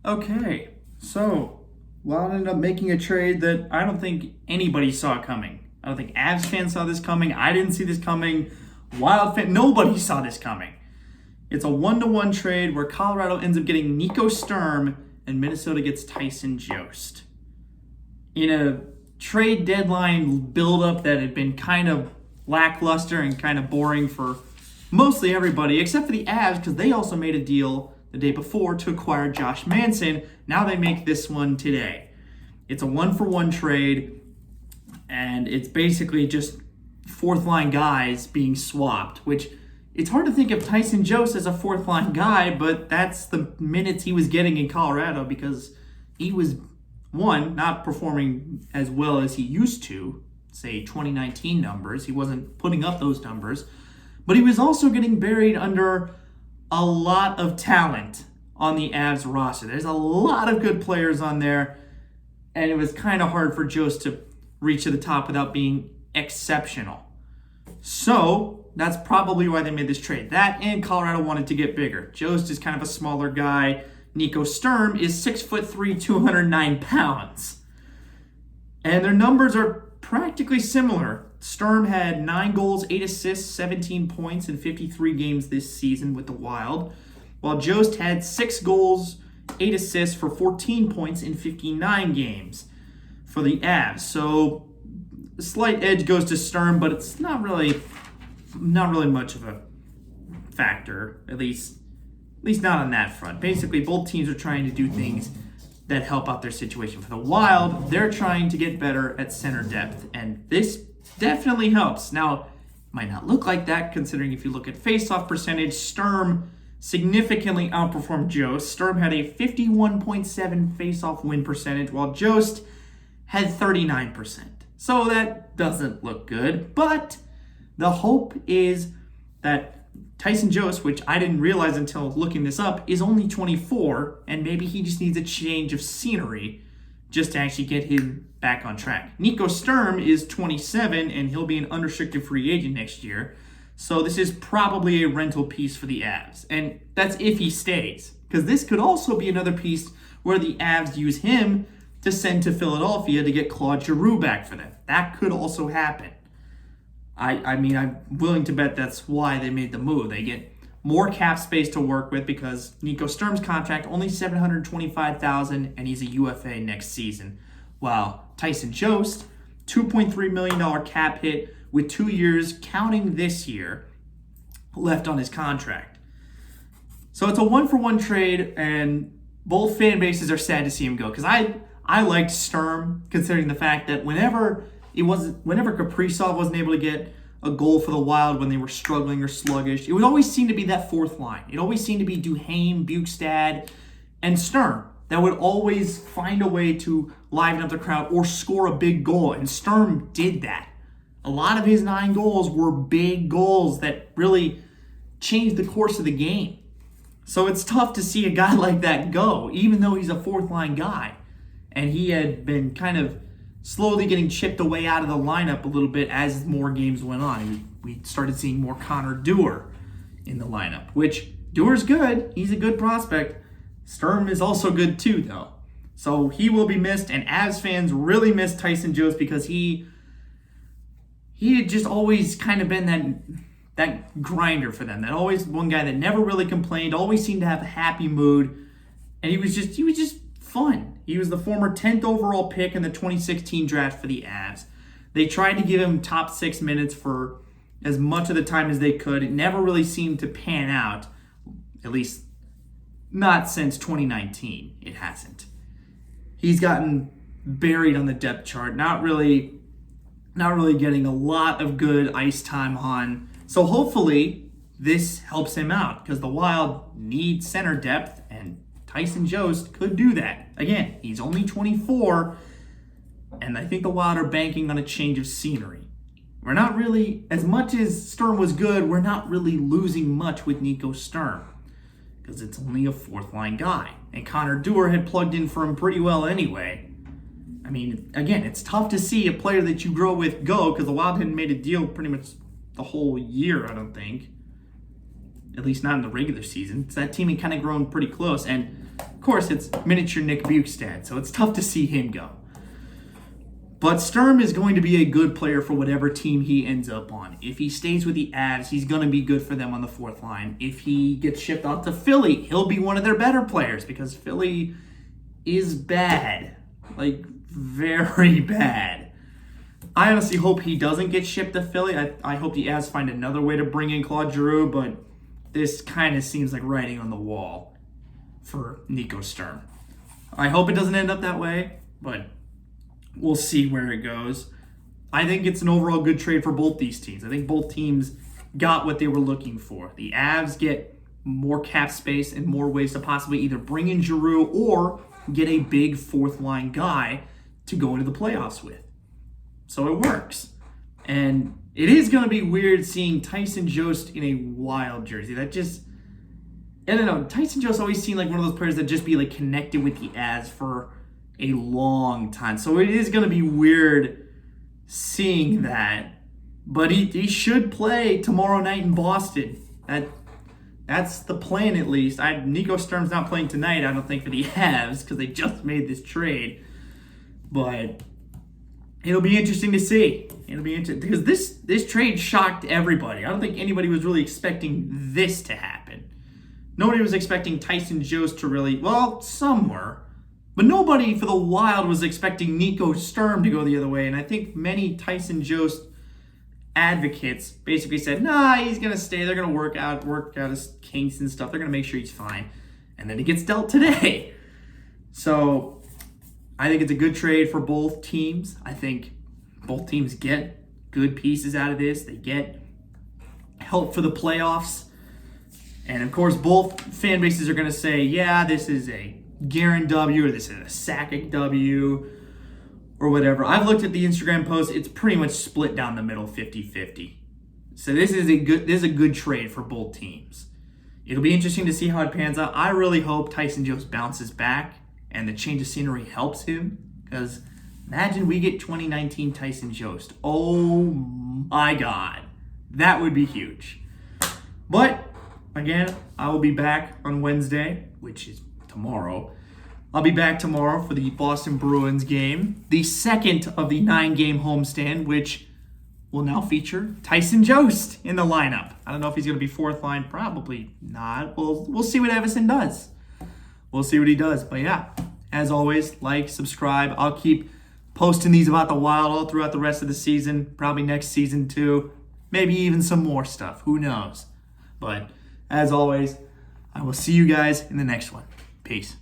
Okay, so Wild ended up making a trade that I don't think anybody saw coming. I don't think Avs fans saw this coming. I didn't see this coming. Nobody saw this coming. It's a 1-to-1 trade where Colorado ends up getting Nico Sturm and Minnesota gets Tyson Jost. In a trade deadline buildup that had been kind of lackluster and kind of boring for mostly everybody, except for the Avs, because they also made a deal the day before to acquire Josh Manson. Now they make this one today. It's a 1-for-1 trade, and it's basically just fourth line guys being swapped, which it's hard to think of Tyson Jost as a fourth line guy, but that's the minutes he was getting in Colorado because he was, one, not performing as well as he used to, say 2019 numbers. He wasn't putting up those numbers, but he was also getting buried under a lot of talent on the Avs roster. There's a lot of good players on there, and it was kind of hard for Jost to reach to the top without being exceptional. So that's probably why they made this trade. That and Colorado wanted to get bigger. Jost is kind of a smaller guy. Nico Sturm is 6'3", 209 pounds. And their numbers are practically similar. Sturm had 9 goals, 8 assists, 17 points in 53 games this season with the Wild, while Jost had 6 goals, 8 assists for 14 points in 59 games for the Avs. So the slight edge goes to Sturm, but it's not really much of a factor, at least not on that front. Basically, both teams are trying to do things that help out their situation. For the Wild, they're trying to get better at center depth, and this definitely helps. Now, it might not look like that, considering if you look at faceoff percentage, Sturm significantly outperformed Jost. Sturm had a 51.7 faceoff win percentage, while Jost had 39%. So that doesn't look good, but the hope is that Tyson Jost, which I didn't realize until looking this up, is only 24, and maybe he just needs a change of scenery just to actually get him back on track. Nico Sturm is 27, and he'll be an unrestricted free agent next year. So this is probably a rental piece for the Avs. And that's if he stays. Because this could also be another piece where the Avs use him to send to Philadelphia to get Claude Giroux back for them. That could also happen. I mean, I'm willing to bet that's why they made the move. They get more cap space to work with because Nico Sturm's contract only $725,000 and he's a UFA next season. While Tyson Jost, $2.3 million cap hit with 2 years, counting this year, left on his contract. So it's a 1-for-1 trade, and both fan bases are sad to see him go because I liked Sturm, considering the fact that whenever Kaprizov wasn't able to get a goal for the Wild when they were struggling or sluggish, it would always seem to be that fourth line. It always seemed to be Duhaime, Bukestad, and Sturm that would always find a way to liven up the crowd or score a big goal, and Sturm did that. A lot of his 9 goals were big goals that really changed the course of the game. So it's tough to see a guy like that go, even though he's a fourth line guy. And he had been kind of slowly getting chipped away out of the lineup a little bit as more games went on. We started seeing more Connor Dewar in the lineup, which Dewar's good. He's a good prospect. Sturm is also good too, though. So he will be missed, and Avs fans really miss Tyson Jost because he had just always kind of been that grinder for them. That always one guy that never really complained, always seemed to have a happy mood, and he was just fun. He was the former 10th overall pick in the 2016 draft for the Avs. They tried to give him top 6 minutes for as much of the time as they could. It never really seemed to pan out, at least not since 2019. It hasn't. He's gotten buried on the depth chart, not really getting a lot of good ice time on. So hopefully this helps him out because the Wild need center depth, and Tyson Jost could do that. Again, he's only 24, and I think the Wild are banking on a change of scenery. We're not really, as much as Sturm was good, we're not really losing much with Nico Sturm because it's only a fourth line guy. And Connor Dewar had plugged in for him pretty well anyway. I mean, again, it's tough to see a player that you grow with go because the Wild hadn't made a deal pretty much the whole year, I don't think. At least not in the regular season. So that team had kind of grown pretty close. And Of course, it's miniature Nick Bukestad, so it's tough to see him go. But Sturm is going to be a good player for whatever team he ends up on. If he stays with the Avs, he's going to be good for them on the fourth line. If he gets shipped out to Philly, he'll be one of their better players because Philly is bad. Like, very bad. I honestly hope he doesn't get shipped to Philly. I hope the Avs find another way to bring in Claude Giroux, but this kind of seems like writing on the wall for Nico Sturm. I hope it doesn't end up that way, but we'll see where it goes. I think it's an overall good trade for both these teams. I think both teams got what they were looking for. The Avs get more cap space and more ways to possibly either bring in Giroux or get a big fourth line guy to go into the playoffs with. So it works. And it is going to be weird seeing Tyson Jost in a Wild jersey. That just, I don't know. Tyson Jost always seemed like one of those players that just be like connected with the Avs for a long time. So it is going to be weird seeing that. But he should play tomorrow night in Boston. That's the plan, at least. Nico Sturm's not playing tonight, I don't think, for the Avs because they just made this trade. But it'll be interesting to see. It'll be interesting because this trade shocked everybody. I don't think anybody was really expecting this to happen. Nobody was expecting Tyson Jost to really, well, some were. But nobody for the Wild was expecting Nico Sturm to go the other way. And I think many Tyson Jost advocates basically said, nah, he's going to stay. They're going to work out his kinks and stuff. They're going to make sure he's fine. And then he gets dealt today. So I think it's a good trade for both teams. I think both teams get good pieces out of this. They get help for the playoffs. And of course, both fan bases are going to say, yeah, this is a Guerin W or this is a Sakic W or whatever. I've looked at the Instagram post. It's pretty much split down the middle 50-50. So this is a good trade for both teams. It'll be interesting to see how it pans out. I really hope Tyson Jost bounces back and the change of scenery helps him, because imagine we get 2019 Tyson Jost. Oh my God. That would be huge. But again, I will be back on Wednesday, which is tomorrow. I'll be back tomorrow for the Boston Bruins game, the second of the 9-game homestand, which will now feature Tyson Jost in the lineup. I don't know if he's going to be fourth line. Probably not. We'll see what Everson does. We'll see what he does. But yeah, as always, like, subscribe. I'll keep posting these about the Wild all throughout the rest of the season, probably next season too. Maybe even some more stuff. Who knows? But as always, I will see you guys in the next one. Peace.